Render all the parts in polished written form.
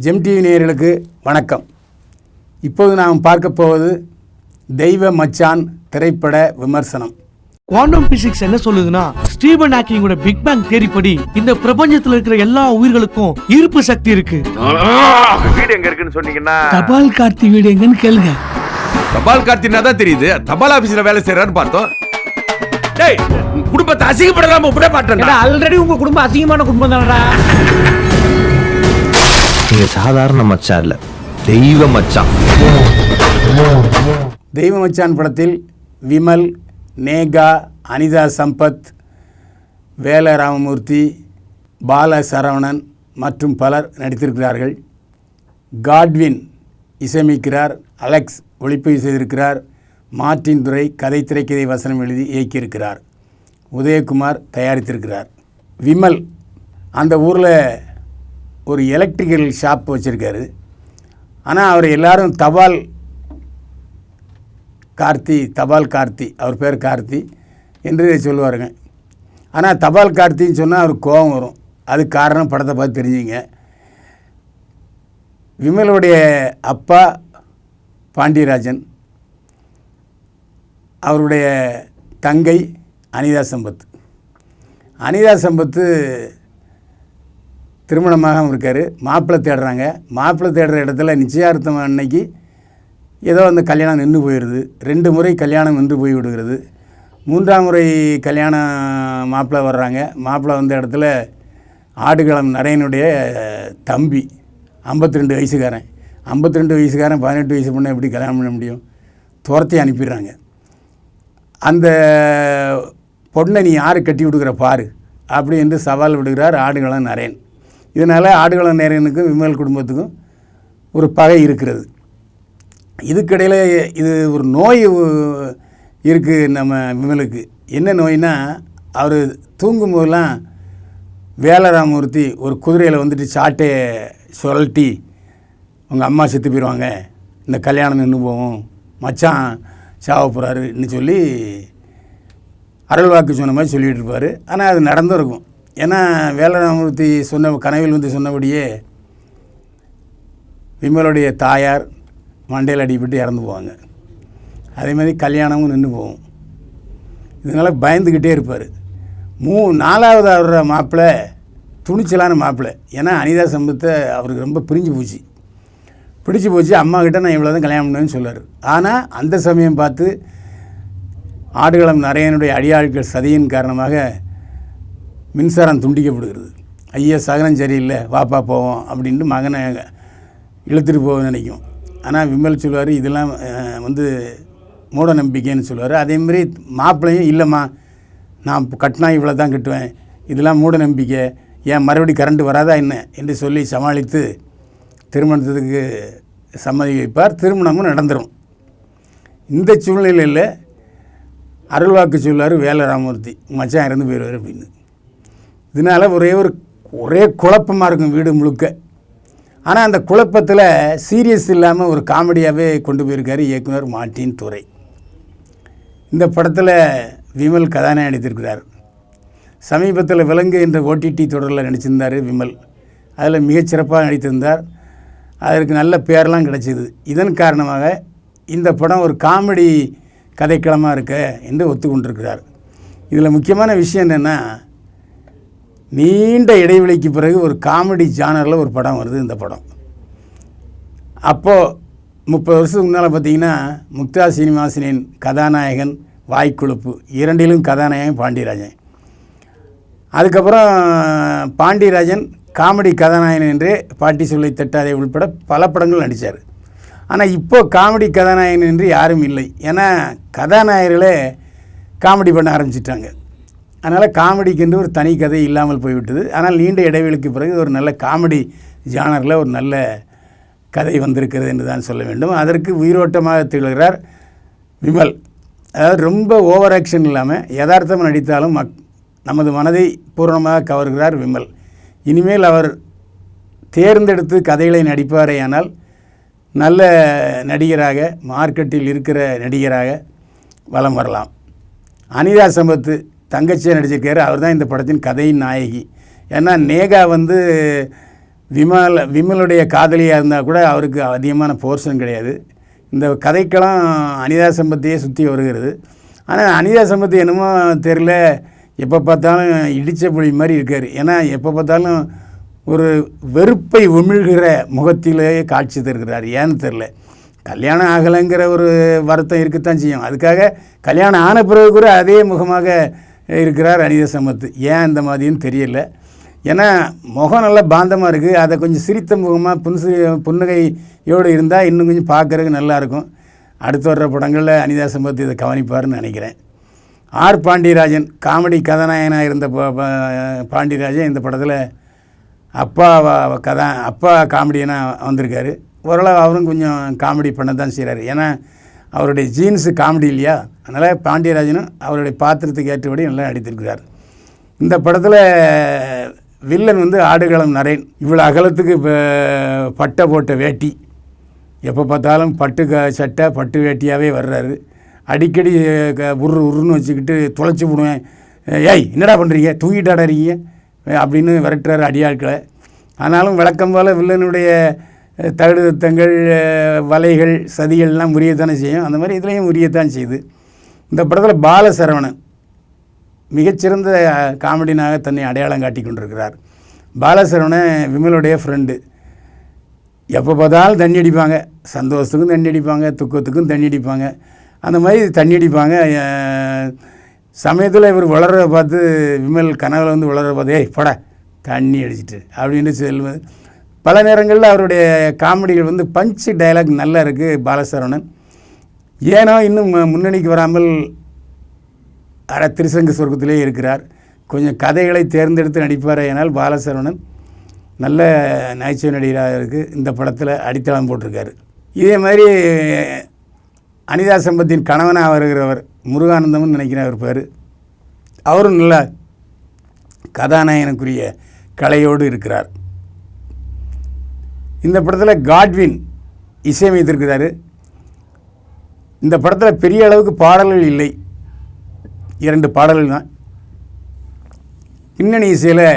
GeM TV நேயர்களுக்கு வணக்கம். இப்போது நாம் பார்க்க போவது தெய்வ மச்சான் திரைப்பட விமர்சனம். குவாண்டம் பிசிக்ஸ் என்ன சொல்லுதுன்னா, ஸ்டீபன் ஹாக்கிங்கோட பிக் பேங் தியரிப்படி இந்த பிரபஞ்சத்துல இருக்கிற எல்லா உயிர்களுக்கும் ஈர்ப்பு சக்தி இருக்கு. வீடு எங்க இருக்குன்னு சொன்னீங்கன்னா தபால் கார்த்தி வீடு எங்கன்னு கேளுங்க. தபால் கார்த்தினா தான் தெரியுது. தபால் ஆபீஸ்ல வேலை செய்யறான்னு பார்த்தோம். டேய், குடும்பத்தை அசிங்கப்படாம விட மாட்டேன். ஆல்ரெடி உங்க குடும்பம் அசிங்கமான குடும்பம் தானடா. நீங்க சாதாரண மச்சான் இல்ல, தெய்வ மச்சான். தெய்வ மச்சான் படத்தில் விமல், நேகா, அனிதா சம்பத், வேல ராமமூர்த்தி, பால சரவணன் மற்றும் பலர் நடித்திருக்கிறார்கள். காட்வின் இசையமைக்கிறார். அலெக்ஸ் ஒளிப்பதிவு செய்திருக்கிறார். மார்ட்டின் துரை கதை திரைக்கதை வசனம் எழுதி இயக்கியிருக்கிறார். உதயகுமார் தயாரித்திருக்கிறார். விமல் அந்த ஊரில் ஒரு எலக்ட்ரிக்கல் ஷாப் வச்சுருக்காரு. ஆனால் அவர் எல்லாரும் தபால் கார்த்தி, அவர் பேர் கார்த்தி என்று சொல்லுவாருங்க. ஆனால் தபால் கார்த்தின்னு சொன்னால் அவருக்கு கோபம் வரும். அதுக்கு காரணம் படத்தை பார்த்து தெரிஞ்சுங்க. விமலுடைய அப்பா பாண்டியராஜன், அவருடைய தங்கை அனிதா சம்பத்து திருமணமாக இருக்கார். மாப்பிள்ளை தேடுறாங்க. மாப்பிள்ளை தேடுற இடத்துல நிச்சயார்த்தம் அன்னைக்கு ஏதோ அந்த கல்யாணம் நின்று போயிடுது. 2 முறை கல்யாணம் நின்று போய் விடுகிறது. 3ஆம் முறை கல்யாணம் மாப்பிள்ளை வர்றாங்க. மாப்பிள்ளை வந்த இடத்துல ஆடுகளம் நடையனுடைய தம்பி 52 வயசுக்காரன் 18 வயசு பொண்ணை எப்படி கல்யாணம் பண்ண முடியும்? துரத்தி அனுப்பிடுறாங்க. அந்த பொண்ணை நீ யார் கட்டி விடுக்கிற பாரு அப்படி என்று சவால் விடுகிறார் ஆடுகளம் நரேன். இதனால் ஆடுகளம் நரேனுக்கும் விமல் குடும்பத்துக்கும் ஒரு பகை இருக்கிறது. இதுக்கிடையில் இது ஒரு நோய் இருக்குது நம்ம விமலுக்கு. என்ன நோய்னா, அவர் தூங்கும் போதெல்லாம் வேலராமூர்த்தி ஒரு குதிரையில் வந்துட்டு சாட்டையை சுழட்டி, உங்கள் அம்மா செத்து போயிடுவாங்க, இந்த கல்யாணம் நின்று போகும், மச்சான் சாவ போகிறாருன்னு சொல்லி அருள் வாக்கு சொன்ன மாதிரி சொல்லிகிட்டு இருப்பார். ஆனால் அது நடந்துருக்கும். ஏன்னா வேலராமூர்த்தி கனவில் வந்து சொன்னபடியே விமலுடைய தாயார் மண்டையில் அடிபட்டு இறந்து போவாங்க. அதே மாதிரி கல்யாணமும் நின்று போகும். இதனால் பயந்துக்கிட்டே இருப்பார். 4வது வர்ற மாப்பிள்ளை துணிச்சலான மாப்பிள்ளை. ஏன்னா அனிதா சம்பத்தை அவருக்கு ரொம்ப பிடிச்சி போச்சு. அம்மாக்கிட்ட நான் இவ்வளோ தான் கல்யாணம் பண்ணுவேன்னு சொல்லுவார். ஆனால் அந்த சமயம் பார்த்து ஆடுகளம் நரையனுடைய அடியாட்கள் சதியின் காரணமாக மின்சாரம் துண்டிக்கப்படுகிறது. ஐயா சகனம் சரியில்லை, வாப்பா போவோம் அப்படின்ட்டு மகனை இழுத்துட்டு போக நினைக்கும். ஆனால் விமல் சொல்லுவார், இதெல்லாம் மூட நம்பிக்கைன்னு சொல்லுவார். அதேமாதிரி மாப்பிள்ளையும், இல்லைம்மா நான் கட்டினா இவ்வளோ தான் கட்டுவேன், இதெல்லாம் மூட நம்பிக்கை, ஏன் மறுபடி கரண்ட் வராதா என்ன என்று சொல்லி சமாளித்து திருமணத்துக்கு சம்மதி வைப்பார். திருமணமும் நடந்துடும். இந்த சூழ்நிலையில் அருள்வாக்கு சொல்லுவார் வேலராமூர்த்தி, மச்சான் இறந்து போயிடுவார் அப்படின்னு. இதனால் ஒரே குழப்பமாக இருக்கும் வீடு முழுக்க. ஆனால் அந்த குழப்பத்தில் சீரியஸ் இல்லாமல் ஒரு காமெடியாகவே கொண்டு போயிருக்கார் இயக்குனர் மார்ட்டின் துரை. இந்த படத்தில் விமல் கதாநாயகன் நடித்திருக்கிறார். சமீபத்தில் விலங்கு என்ற OTT தொடரில் நடிச்சிருந்தார் விமல். அதில் மிகச்சிறப்பாக நடித்திருந்தார். அதற்கு நல்ல பேரெல்லாம் கிடைச்சிது. இதன் காரணமாக இந்த படம் ஒரு காமெடி கதைக்களமாக இருக்க என்று ஒத்துக்கொண்டிருக்கிறார். இதில் முக்கியமான விஷயம் என்னென்னா, நீண்ட இடைவெளிக்கு பிறகு ஒரு காமெடி ஜானரில் ஒரு படம் வருது. இந்த படம் அப்போது 30 வருஷத்துக்கு முன்னால் பார்த்திங்கன்னா முக்தா சீனிவாசனின் கதாநாயகன் வாய்க்குழுப்பு, 2லும் கதாநாயகன் பாண்டியராஜன். அதுக்கப்புறம் பாண்டியராஜன் காமெடி கதாநாயகன் என்று பாட்டி சொல்லி தட்டாதே உள்பட பல படங்கள் நடித்தார். ஆனால் இப்போது காமெடி கதாநாயகன் என்று யாரும் இல்லை. ஏன்னா கதாநாயகர்களே காமெடி பண்ண ஆரம்பிச்சிட்டாங்க. அதனால் காமெடிக்கென்று ஒரு தனி கதை இல்லாமல் போய்விட்டது. ஆனால் நீண்ட இடைவெளிக்கு பிறகு ஒரு நல்ல காமெடி ஜானரில் ஒரு நல்ல கதை வந்திருக்கிறது என்று தான் சொல்ல வேண்டும். அதற்கு உயிரோட்டமாக திகழ்கிறார் விமல். அதாவது ரொம்ப ஓவர் ஆக்ஷன் இல்லாமல் யதார்த்தமாக நடித்தாலும் நமது மனதை பூர்ணமாக கவர்கிறார் விமல். இனிமேல் அவர் தேர்ந்தெடுத்து கதைகளை நடிப்பாரேயானால் நல்ல நடிகராக, மார்க்கெட்டில் இருக்கிற நடிகராக வலம் வரலாம். அனிதா சம்பத்து தங்கச்சியாக நடிச்சிருக்காரு. அவர் தான் இந்த படத்தின் கதையின் நாயகி. ஏன்னா நேகா விமலுடைய காதலியாக இருந்தால் கூட அவருக்கு அதிகமான போர்ஷன் கிடையாது. இந்த கதைக்கெல்லாம் அனிதா சம்பத்தியே சுற்றி வருகிறது. ஆனால் அனிதா சம்பத்தி என்னமோ தெரில, எப்போ பார்த்தாலும் இடித்த புலி மாதிரி இருக்கார். ஏன்னா எப்போ பார்த்தாலும் ஒரு வெறுப்பை உமிழ்கிற முகத்திலே காட்சி தருகிறார். ஏன்னு தெரில, கல்யாணம் ஆகலைங்கிற ஒரு வருத்தம் இருக்கத்தான் செய்யும். அதுக்காக கல்யாணம் ஆன பிறகு கூட அதே முகமாக இருக்கிறார் அனிதா சம்பத். ஏன் இந்த மாதிரின்னு தெரியல. ஏன்னா முகம் நல்லா பாந்தமாக இருக்குது. அதை கொஞ்சம் சிரித்த முகமாக புன்னகையோடு இருந்தால் இன்னும் கொஞ்சம் பார்க்குறதுக்கு நல்லாயிருக்கும். அடுத்து வர்ற படங்களில் அனிதா சம்பத் இதை கவனிப்பார்னு நினைக்கிறேன். ஆர் பாண்டியராஜன் காமெடி கதாநாயகனாக இருந்த பாண்டியராஜன் இந்த படத்தில் அப்பா காமெடியனாக வந்திருக்காரு. ஓரளவு அவரும் கொஞ்சம் காமெடி பண்ண தான் செய்கிறாரு. ஏன்னா அவருடைய ஜீன்ஸு காமெடி இல்லையா, அதனால் பாண்டியராஜனும் அவருடைய பாத்திரத்துக்கு ஏற்றபடி நல்லா நடித்திருக்கிறார். இந்த படத்தில் வில்லன் வந்து ஆடுகளம் நரேன். இவ்வளோ அகலத்துக்கு பட்டை போட்ட வேட்டி, எப்போ பார்த்தாலும் பட்டு சட்டை பட்டு வேட்டியாகவே வர்றாரு. அடிக்கடி உருன்னு வச்சுக்கிட்டு தொலைச்சி விடுவேன், ஏய் என்னடா பண்ணுறீங்க, தூங்கிட்டாடா இருக்கீங்க அப்படின்னு விரட்டுறாரு அடியாட்களை. ஆனாலும் வழக்கம் போல் வில்லனுடைய தகுடுத்தங்கள் வலைகள் சதிகள்லாம் முறியத்தானே செய்யும். அந்த மாதிரி இதுலேயும் முறியத்தான் செய்யுது. இந்த படத்தில் பாலசரவணன் மிகச்சிறந்த காமெடினாக தன்னை அடையாளம் காட்டி கொண்டிருக்கிறார். பாலசரவணன் விமலுடைய ஃப்ரெண்டு. எப்போ பார்த்தாலும் தண்ணி அடிப்பாங்க, சந்தோஷத்துக்கும் தண்ணி அடிப்பாங்க, துக்கத்துக்கும் தண்ணி அடிப்பாங்க. அந்த மாதிரி தண்ணி அடிப்பாங்க. சமயத்தில் இவர் வளர்றத பார்த்து விமல் கனவில் வந்து வளர்றத பார்த்து, ஏய் பட தண்ணி அடிச்சிட்டு அப்படின்னு சொல்லுவது. பல நேரங்களில் அவருடைய காமெடிகள் வந்து பஞ்சு டைலாக் நல்லா இருக்குது பாலசரவணன். ஏனோ இன்னும் முன்னணிக்கு வராமல் திருசங்க சொர்க்கத்திலே இருக்கிறார். கொஞ்சம் கதைகளை தேர்ந்தெடுத்து நடிப்பார். ஏனால் பாலசரவணன் நல்ல நகைச்சுவை நடிகராக இருக்குது. இந்த படத்தில் அடித்தளம் போட்டிருக்காரு. இதே மாதிரி அனிதா சம்பத்தின் கணவனாக வருகிறவர் முருகானந்தம்னு நினைக்கிறவர் பேர். அவரும் நல்ல கதாநாயகனுக்குரிய கலையோடு இருக்கிறார். இந்த படத்தில் காட்வின் இசையமைத்திருக்கிறார். இந்த படத்தில் பெரிய அளவுக்கு பாடல்கள் இல்லை, 2 பாடல்கள் தான். பின்னணி இசையில்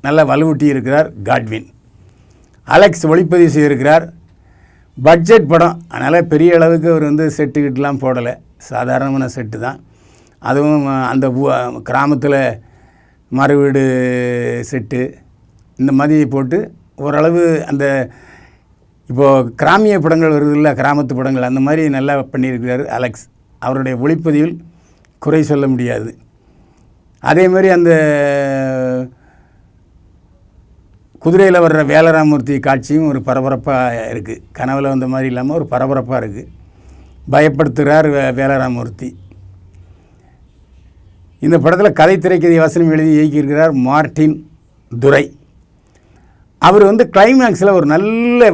நல்ல வலுவூட்டி இருக்கிறார் காட்வின். அலெக்ஸ் ஒளிப்பதிவு செய்திருக்கிறார். பட்ஜெட் படம், அதனால் பெரிய அளவுக்கு அவர் வந்து செட்டுக்கிட்டலாம் போடலை, சாதாரணமான செட்டு தான். அதுவும் அந்த கிராமத்தில் மறுவீடு செட்டு இந்த மாதிரி போட்டு ஓரளவு அந்த இப்போது கிராமிய படங்கள் வருது இல்லை, கிராமத்து படங்கள், அந்த மாதிரி நல்லா பண்ணியிருக்கிறார் அலெக்ஸ். அவருடைய ஒளிப்பதிவில் குறை சொல்ல முடியாது. அதே மாதிரி அந்த குதிரையில் வர்ற வேலராமூர்த்தி காட்சியும் ஒரு பரபரப்பாக இருக்குது. கனவில் வந்த மாதிரி இல்லாமல் ஒரு பரபரப்பாக இருக்குது. பயப்படுத்துகிறார் வேலராமூர்த்தி. இந்த படத்தில் கதை திரைக்கதை வசனம் எழுதி இயக்கியிருக்கிறார் மார்ட்டின் துரை. அவர் வந்து கிளைமேக்ஸில் ஒரு நல்ல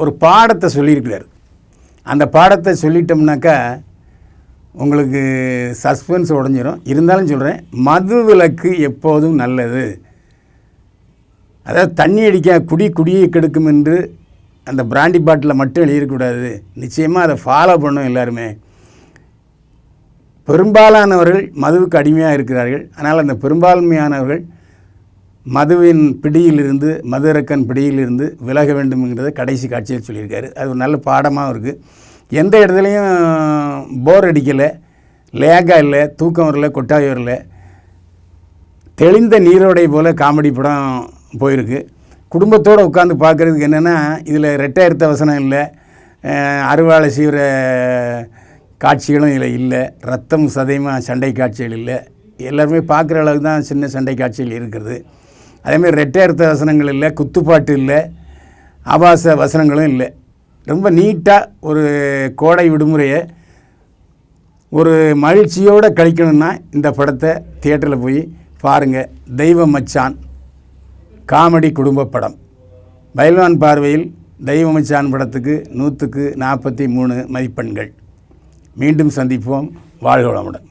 ஒரு பாடத்தை சொல்லியிருக்கிறார். அந்த பாடத்தை சொல்லிட்டோம்னாக்கா உங்களுக்கு சஸ்பென்ஸ் உடஞ்சிரும். இருந்தாலும் சொல்கிறேன், மது விலக்கு எப்போதும் நல்லது. அதாவது தண்ணி அடிக்க குடியை கெடுக்கும் என்று அந்த பிராண்டி பாட்டில் மட்டும் எழுதிடக்கூடாது. நிச்சயமாக அதை ஃபாலோ பண்ணும் எல்லாருமே. பெரும்பாலானவர்கள் மதுவுக்கு அடிமையாக இருக்கிறார்கள். ஆனால் அந்த பெரும்பான்மையானவர்கள் மதுவின் பிடியிலிருந்து, மதுரக்கன் பிடியிலிருந்து விலக வேண்டும்ங்கிறத கடைசி காட்சியில் சொல்லியிருக்காரு. அது ஒரு நல்ல பாடமாகவும் இருக்குது. எந்த இடத்துலையும் போர் அடிக்கலை, லேகாக இல்லை, தூக்கம் வரல, கொட்டாய் வரல, தெளிந்த நீரோடை போல் காமெடி படம் போயிருக்கு. குடும்பத்தோடு உட்காந்து பார்க்குறதுக்கு என்னென்னா, இதில் ரெட்டாயிரத்த வசனம் இல்லை, அறுவாளை சீவிர காட்சிகளும் இதில் இல்லை, ரத்தம் சதையமாக சண்டை காட்சிகள் இல்லை. எல்லாருமே பார்க்குற அளவுக்கு தான் சின்ன சண்டை காட்சிகள் இருக்கிறது. அதேமாதிரி ரெட்டாயிரத்த வசனங்கள் இல்லை, குத்துப்பாட்டு இல்லை, ஆபாச வசனங்களும் இல்லை. ரொம்ப நீட்டாக ஒரு கோடை விடுமுறையை ஒரு மகிழ்ச்சியோடு கழிக்கணும்னா இந்த படத்தை தியேட்டரில் போய் பாருங்கள். தெய்வ மச்சான் காமெடி குடும்ப படம். பைல்வான் பார்வையில் தெய்வ மச்சான் படத்துக்கு 100க்கு 43 மதிப்பெண்கள். மீண்டும் சந்திப்போம். வாழ்க வளமுடன்.